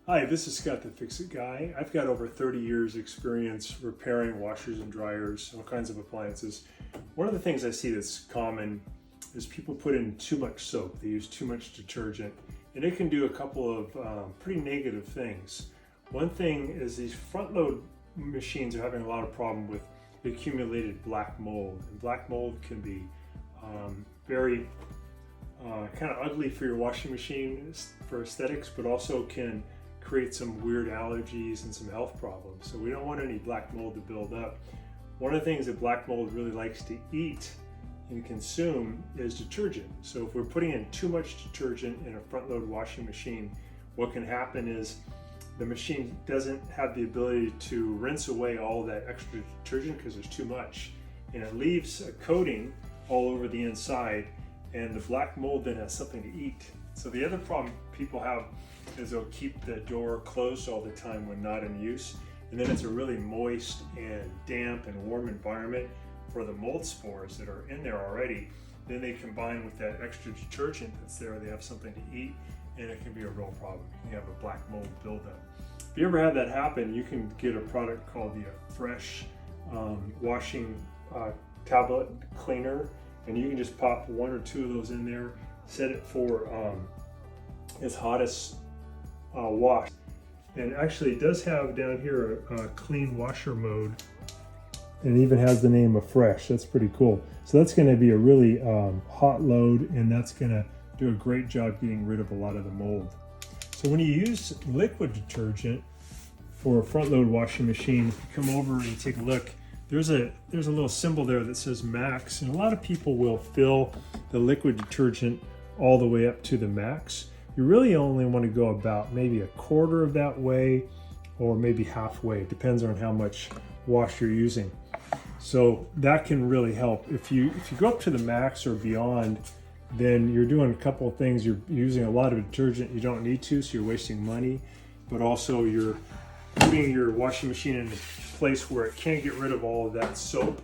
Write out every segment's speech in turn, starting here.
Hi, this is Scott the Fix-It Guy. I've got over 30 years experience repairing washers and dryers, all kinds of appliances. One of the things I see that's common is people put in too much soap. They use too much detergent, and it can do a couple of pretty negative things. One thing is these front-load machines are having a lot of problem with accumulated black mold. And black mold can be very kind of ugly for your washing machine for aesthetics, but also can create some weird allergies and some health problems. So we don't want any black mold to build up. One of the things that black mold really likes to eat and consume is detergent. So if we're putting in too much detergent in a front load washing machine, what can happen is the machine doesn't have the ability to rinse away all that extra detergent because there's too much. And it leaves a coating all over the inside, and the black mold then has something to eat. So the other problem people have is they'll keep the door closed all the time when not in use, and then it's a really moist and damp and warm environment for the mold spores that are in there already. Then they combine with that extra detergent that's there, they have something to eat, and it can be a real problem. You have a black mold buildup. If you ever have that happen, you can get a product called the Fresh washing tablet cleaner, and you can just pop one or two of those in there, set it for its hottest wash. And actually it does have down here a clean washer mode, and it even has the name of Fresh. That's pretty cool. So that's going to be a really hot load, and that's going to do a great job getting rid of a lot of the mold. So when you use liquid detergent for a front load washing machine, if you come over and take a look, there's a little symbol there that says max, and a lot of people will fill the liquid detergent all the way up to the max. You really only want to go about maybe a quarter of that way, or maybe halfway. It depends on how much wash you're using. So that can really help. If you go up to the max or beyond, then you're doing a couple of things. You're using a lot of detergent you don't need to, so you're wasting money, but also you're putting your washing machine in a place where it can't get rid of all of that soap.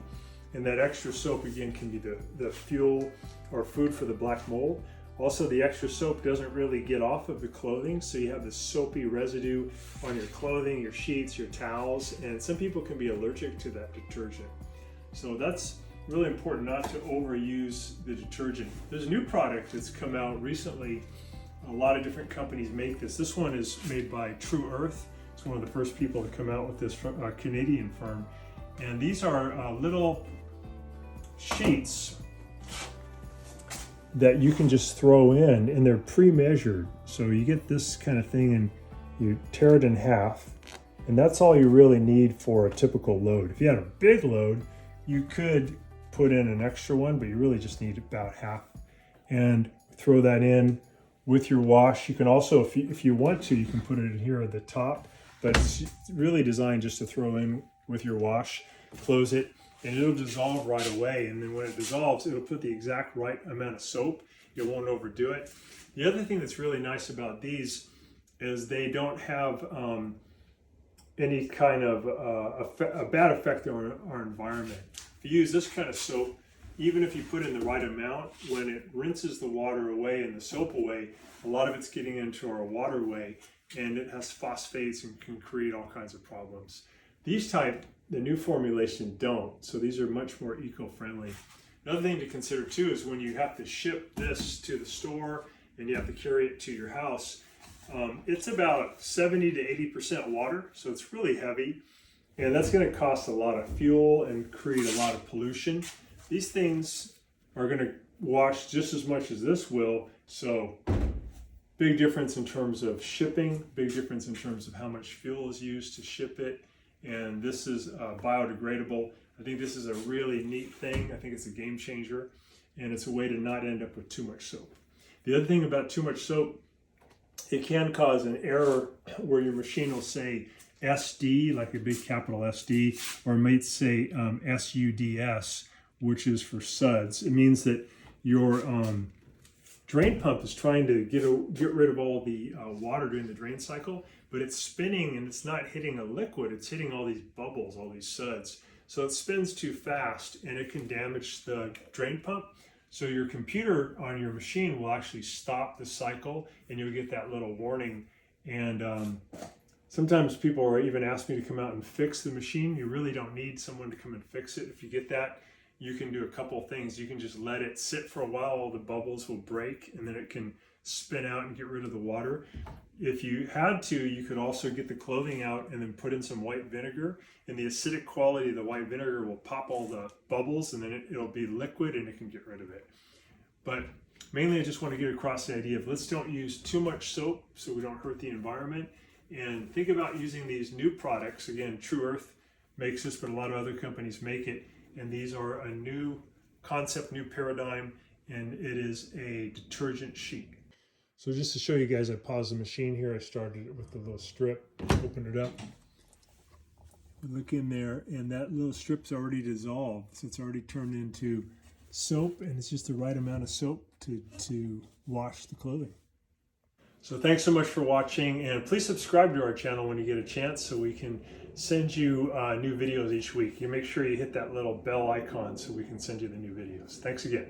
And that extra soap, again, can be the fuel or food for the black mold. Also, the extra soap doesn't really get off of the clothing, so you have this soapy residue on your clothing, your sheets, your towels, and some people can be allergic to that detergent. So that's really important not to overuse the detergent. There's a new product that's come out recently. A lot of different companies make this. This one is made by True Earth. It's one of the first people to come out with this from a Canadian firm. And these are little sheets that you can just throw in, and they're pre-measured. So you get this kind of thing and you tear it in half, and that's all you really need for a typical load. If you had a big load, you could put in an extra one, but you really just need about half, and throw that in with your wash. You can also, if you want to, you can put it in here at the top, but it's really designed just to throw in with your wash. Close it, and it'll dissolve right away. And then when it dissolves, it'll put the exact right amount of soap. It won't overdo it. The other thing that's really nice about these is they don't have any kind of a bad effect on our environment. If you use this kind of soap, even if you put in the right amount, when it rinses the water away and the soap away, a lot of it's getting into our waterway, and it has phosphates and can create all kinds of problems. These type, the new formulation don't, so these are much more eco-friendly. Another thing to consider too is when you have to ship this to the store and you have to carry it to your house, it's about 70 to 80% water, so it's really heavy, and that's going to cost a lot of fuel and create a lot of pollution. These things are going to wash just as much as this will, so big difference in terms of shipping, big difference in terms of how much fuel is used to ship it. And this is biodegradable. I think this is a really neat thing. I think it's a game changer, and it's a way to not end up with too much soap. The other thing about too much soap, it can cause an error where your machine will say SD, like a big capital SD, or it might say SUDS, which is for SUDS. It means that your drain pump is trying to get rid of all the water during the drain cycle, but it's spinning and it's not hitting a liquid, it's hitting all these bubbles, all these suds. So it spins too fast and it can damage the drain pump. So your computer on your machine will actually stop the cycle, and you'll get that little warning, And sometimes people are even ask me to come out and fix the machine. You really don't need someone to come and fix it. If you get that, you can do a couple things. You can just let it sit for a while, all the bubbles will break, and then it can spin out and get rid of the water. If you had to, you could also get the clothing out and then put in some white vinegar, and the acidic quality of the white vinegar will pop all the bubbles, and then it'll be liquid and it can get rid of it. But mainly I just want to get across the idea of let's don't use too much soap so we don't hurt the environment, and think about using these new products. Again, True Earth makes this, but a lot of other companies make it, and these are a new concept, new paradigm, and it is a detergent sheet. So just to show you guys, I paused the machine here. I started it with the little strip, opened it up. Look in there, and that little strip's already dissolved. So it's already turned into soap, and it's just the right amount of soap to wash the clothing. So thanks so much for watching, and please subscribe to our channel when you get a chance so we can send you new videos each week. You make sure you hit that little bell icon so we can send you the new videos. Thanks again.